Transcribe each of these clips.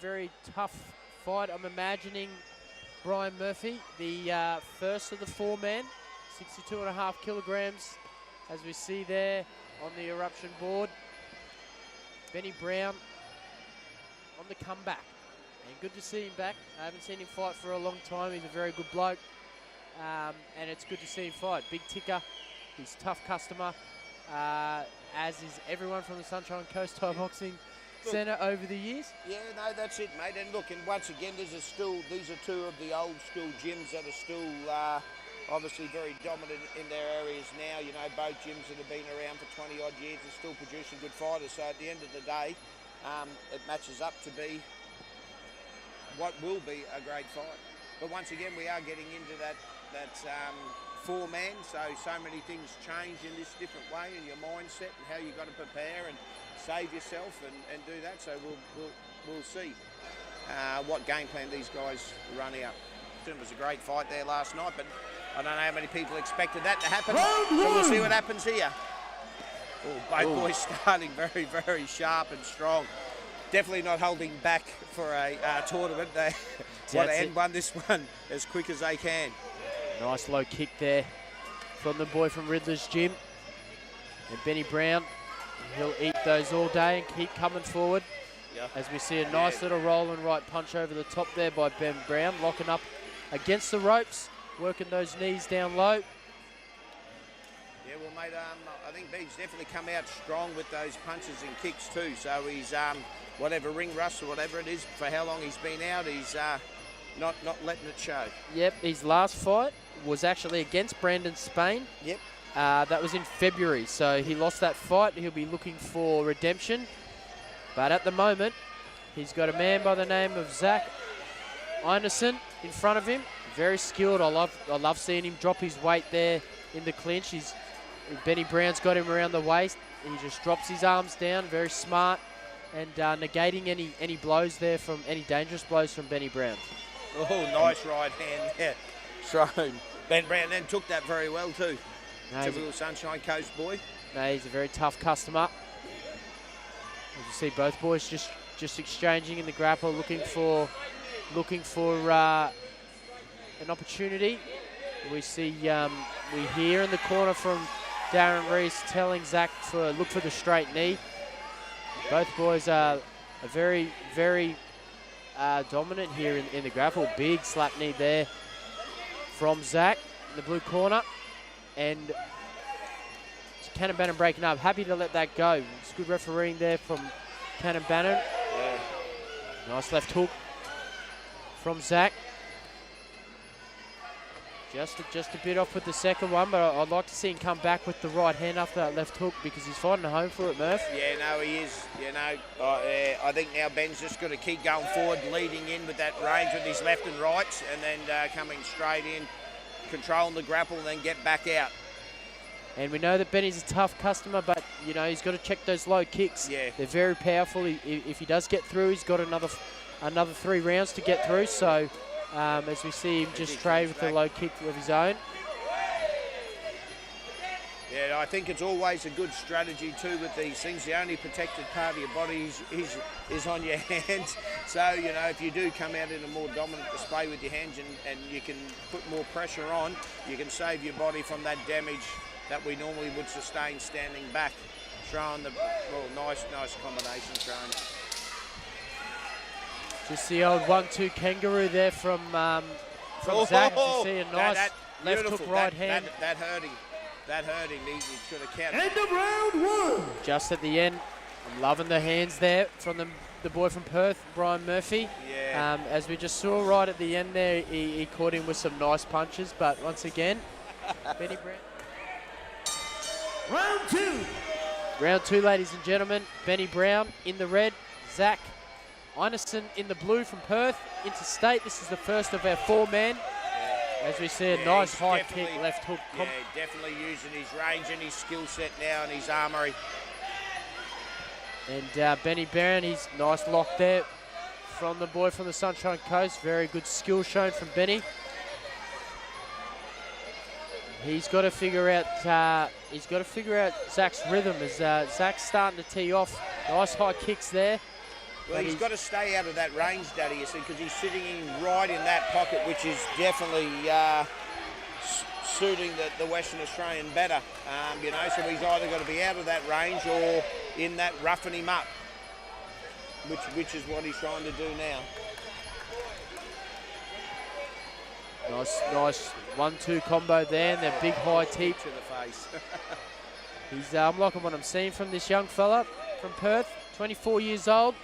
very tough fight. I'm imagining Brian Murphy, the first of the four-man, 62.5 kilograms, as we see there on the eruption board. Benny Brown on the comeback. And good to see him back. I haven't seen him fight for a long time. He's a very good bloke. And it's good to see him fight. Big ticker. He's a tough customer, as is everyone from the Sunshine Coast Thai Boxing Centre over the years. Yeah, no, that's it, mate. And look, and once again, these are two of the old school gyms that are still obviously very dominant in their areas now. You know, both gyms that have been around for 20 odd years are still producing good fighters. So at the end of the day, it matches up to be what will be a great fight. But once again, we are getting into that four-man, so many things change in this different way in your mindset and how you got to prepare and save yourself and do that. So we'll see what game plan these guys run out. It was a great fight there last night, but I don't know how many people expected that to happen. So we'll see what happens here. Both boys starting very, very sharp and strong. Definitely not holding back for a tournament. They want to end this one as quick as they can. Nice low kick there from the boy from Riddler's Gym. And Benny Brown, he'll eat those all day and keep coming forward. Yeah. As we see a nice little rolling right punch over the top there by Ben Brown, locking up against the ropes, working those knees down low. Yeah, well, mate, I think Ben's definitely come out strong with those punches and kicks too. So he's, whatever ring rust or whatever it is, for how long he's been out, he's not letting it show. Yep, his last fight was actually against Brandon Spain. Yep. That was in February, so he lost that fight. He'll be looking for redemption. But at the moment, he's got a man by the name of Zach Einerson in front of him. Very skilled. I love seeing him drop his weight there in the clinch. Benny Brown's got him around the waist. He just drops his arms down, very smart, and negating any blows there from any dangerous blows from Benny Brown. Oh, nice right hand there. Thrown. Ben Brown then took that very well too. No, Typical Sunshine Coast boy. No, he's a very tough customer. As you see, both boys just exchanging in the grapple, looking for an opportunity. We see we hear in the corner from Darren Reese telling Zach to look for the straight knee. Both boys are very, very dominant here in the grapple. Big slap knee there from Zach in the blue corner. And Cannon Bannon breaking up. Happy to let that go. It's good refereeing there from Cannon Bannon. Yeah. Nice left hook from Zach. Just a bit off with the second one, but I'd like to see him come back with the right hand after that left hook because he's fighting home for it, Murph. Yeah, no, he is. You know, I think now Ben's just got to keep going forward, leading in with that range with his left and rights, and then coming straight in, controlling the grapple, and then get back out. And we know that Benny's a tough customer, but, you know, he's got to check those low kicks. Yeah. They're very powerful. If he does get through, he's got another 3 rounds to get through. So, as we see him just trade with the low kick of his own. Yeah, I think it's always a good strategy too with these things. The only protected part of your body is on your hands. So, you know, if you do come out in a more dominant display with your hands and you can put more pressure on, you can save your body from that damage that we normally would sustain standing back. Throwing nice combination thrown. Just the old 1-2 kangaroo there from Zach. You see a nice left hook right hand. That hurt him. That hurt him. He should have kept. End of round 1. Just at the end, I'm loving the hands there from the boy from Perth, Brian Murphy. Yeah. As we just saw right at the end there, he caught him with some nice punches. But once again, Benny Brown. Round 2. Round 2, ladies and gentlemen. Benny Brown in the red, Zach Einerson in the blue from Perth, interstate. This is the first of our 4-man. As we see a nice high kick, left hook. Yeah, definitely using his range and his skill set now and his armoury. And Benny Brown, he's nice lock there from the boy from the Sunshine Coast. Very good skill shown from Benny. He's got to figure out Zach's rhythm as Zach's starting to tee off. Nice high kicks there. Well, he's got to stay out of that range, Daddy, you see, because he's sitting in right in that pocket, which is definitely suiting the Western Australian better. You know, so he's either got to be out of that range or in that roughing him up, which is what he's trying to do now. Nice 1-2 combo there, and their big high tee to the face. I'm liking what I'm seeing from this young fella from Perth, 24 years old.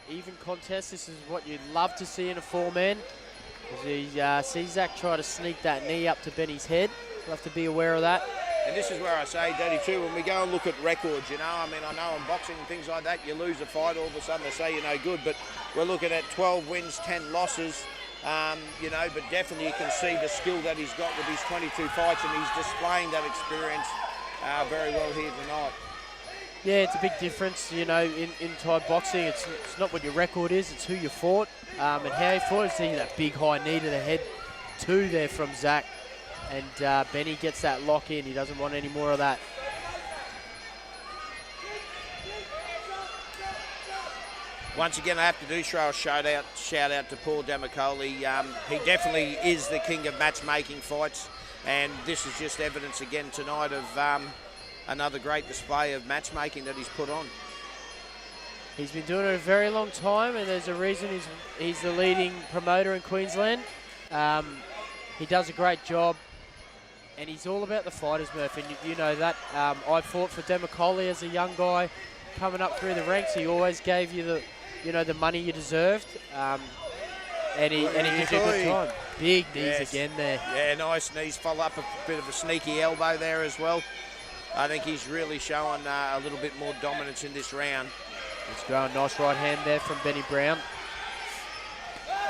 Even contest, this is what you'd love to see in a four-man. As we see Zach try to sneak that knee up to Benny's head. We'll have to be aware of that. And this is where I say, Daddy, too, when we go and look at records, you know, I mean, I know in boxing and things like that, you lose a fight, all of a sudden they say you're no good, but we're looking at 12 wins, 10 losses, you know, but definitely you can see the skill that he's got with his 22 fights, and he's displaying that experience very well here tonight. Yeah, it's a big difference, you know, in Thai boxing. It's not what your record is, it's who you fought and how you fought. See that big high knee to the head, two there from Zach. And Benny gets that lock in. He doesn't want any more of that. Once again, I have to do throw a shout out to Paul Damicoli. He definitely is the king of matchmaking fights, and this is just evidence again tonight of another great display of matchmaking that he's put on. He's been doing it a very long time, and there's a reason he's the leading promoter in Queensland. He does a great job. And he's all about the fighters, Murph, and you know that. I fought for Demicoli as a young guy coming up through the ranks. He always gave you the money you deserved, and he gives you a good time. Big knees again there. Yeah, nice knees. Follow up a bit of a sneaky elbow there as well. I think he's really showing a little bit more dominance in this round. It's growing. Nice right hand there from Benny Brown.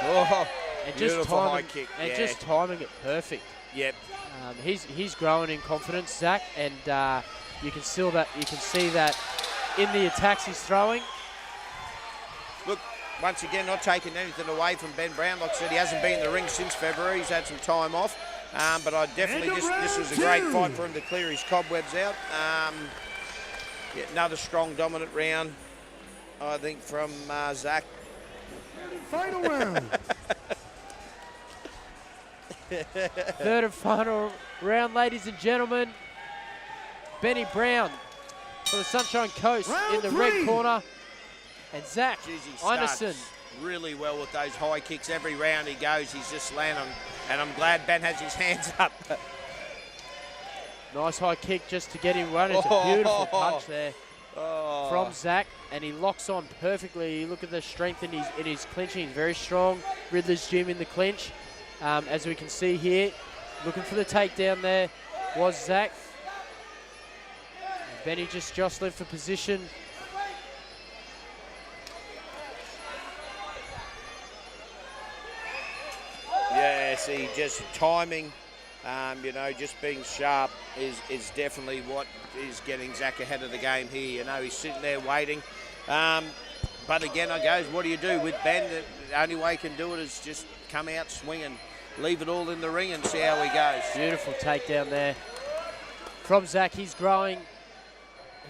Oh, and beautiful just timing, high kick. And just timing it perfect. Yep. He's growing in confidence, Zach, and you can see that in the attacks he's throwing. Look, once again, not taking anything away from Ben Brown. Like I said, he hasn't been in the ring since February. He's had some time off, but I definitely this was a great fight for him to clear his cobwebs out. Yeah, another strong, dominant round, I think, from Zach. Final round. Third and final round, ladies and gentlemen. Benny Brown for the Sunshine Coast in the red corner. And Zach Einarsson. Really well with those high kicks. Every round he goes, he's just landing. And I'm glad Ben has his hands up. Nice high kick just to get him running. It's a beautiful punch there from Zach. And he locks on perfectly. You look at the strength in his clinching. He's very strong. Riddler's Gym in the clinch. As we can see here, looking for the takedown there was Zach. Benny just jostling for position. Yeah, see, just timing, you know, just being sharp is definitely what is getting Zach ahead of the game here. You know, he's sitting there waiting. But again, I goes, what do you do with Ben? The only way he can do it is just come out swinging. Leave it all in the ring and see how he goes. Beautiful takedown there from Zach. He's growing.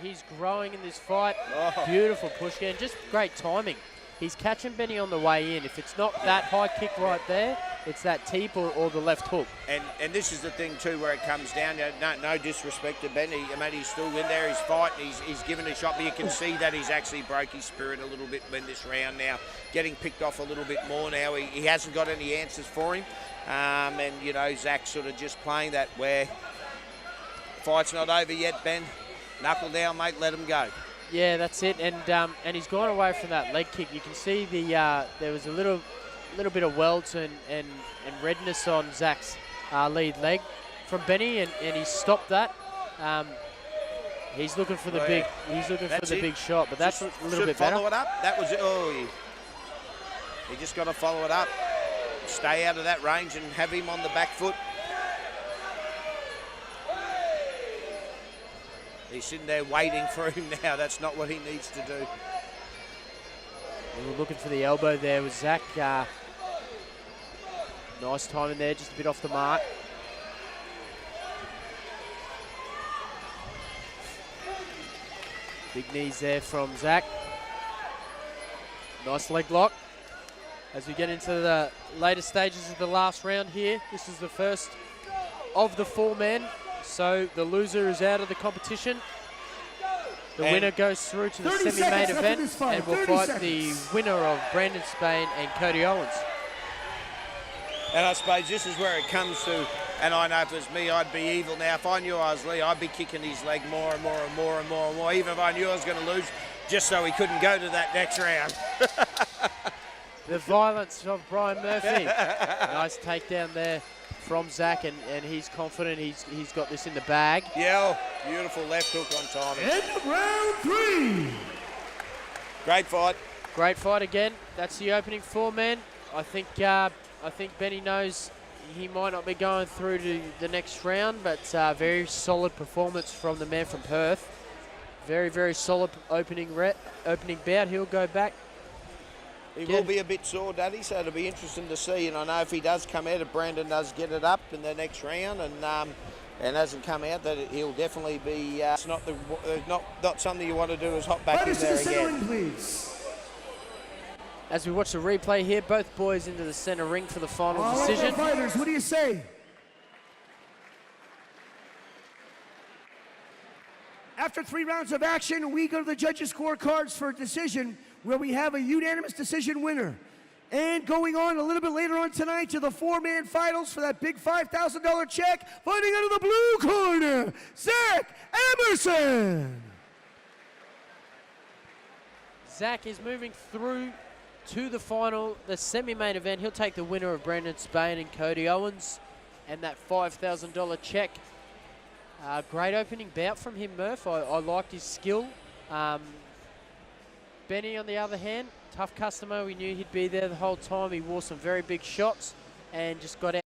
He's growing in this fight. Beautiful push again. Just great timing. He's catching Benny on the way in. If it's not that high kick right there, it's that teep or the left hook. And this is the thing too, where it comes down. No disrespect to Benny. I mean, he's still in there. He's fighting. He's given a shot, but you can see that he's actually broke his spirit a little bit in this round now. Getting picked off a little bit more now. He hasn't got any answers for him. And, you know, Zach's sort of just playing that where fight's not over yet, Ben. Knuckle down, mate. Let him go. Yeah, that's it. And he's gone away from that leg kick. You can see there was a little bit of welts and redness on Zach's lead leg from Benny, and he stopped that. He's looking for the big shot, but that's a little bit better. Follow it up. That was it. Oh, he just got to follow it up. Stay out of that range and have him on the back foot. He's sitting there waiting for him now. That's not what he needs to do. We were looking for the elbow there with Zach. Nice timing there, just a bit off the mark. Big knees there from Zach. Nice leg lock. As we get into the later stages of the last round here, this is the first of the 4 men. So the loser is out of the competition. The winner goes through to the semi-main event and will fight the winner of Brandon Spain and Cody Owens. And I suppose this is where it comes to, and I know if it was me, I'd be evil now. If I knew I was Lee, I'd be kicking his leg more and more and more and more and more, even if I knew I was going to lose, just so he couldn't go to that next round. The violence of Brian Murphy. Nice takedown there from Zach, and he's confident he's got this in the bag. Yeah, beautiful left hook on timing. End round 3. Great fight. Great fight again. That's the opening 4 men. I think Benny knows he might not be going through to the next round, but very solid performance from the man from Perth. Very, very solid opening bout. He'll go back. He will be a bit sore, Daddy, so it'll be interesting to see. And I know if he does come out, if Brandon does get it up in the next round and hasn't come out, that he'll definitely be. It's not something you want to do is hop back in there again. Please. As we watch the replay here, both boys into the center ring for the final decision. All right, fighters, what do you say? After 3 rounds of action, we go to the judges' scorecards for a decision where we have a unanimous decision winner. And going on a little bit later on tonight to the 4-man finals for that big $5,000 check, fighting out of the blue corner, Zach Emerson. Zach is moving through to the final, the semi-main event. He'll take the winner of Brandon Spain and Cody Owens and that $5,000 check. Great opening bout from him, Murph. I liked his skill. Benny, on the other hand, tough customer. We knew he'd be there the whole time. He wore some very big shots and just got out.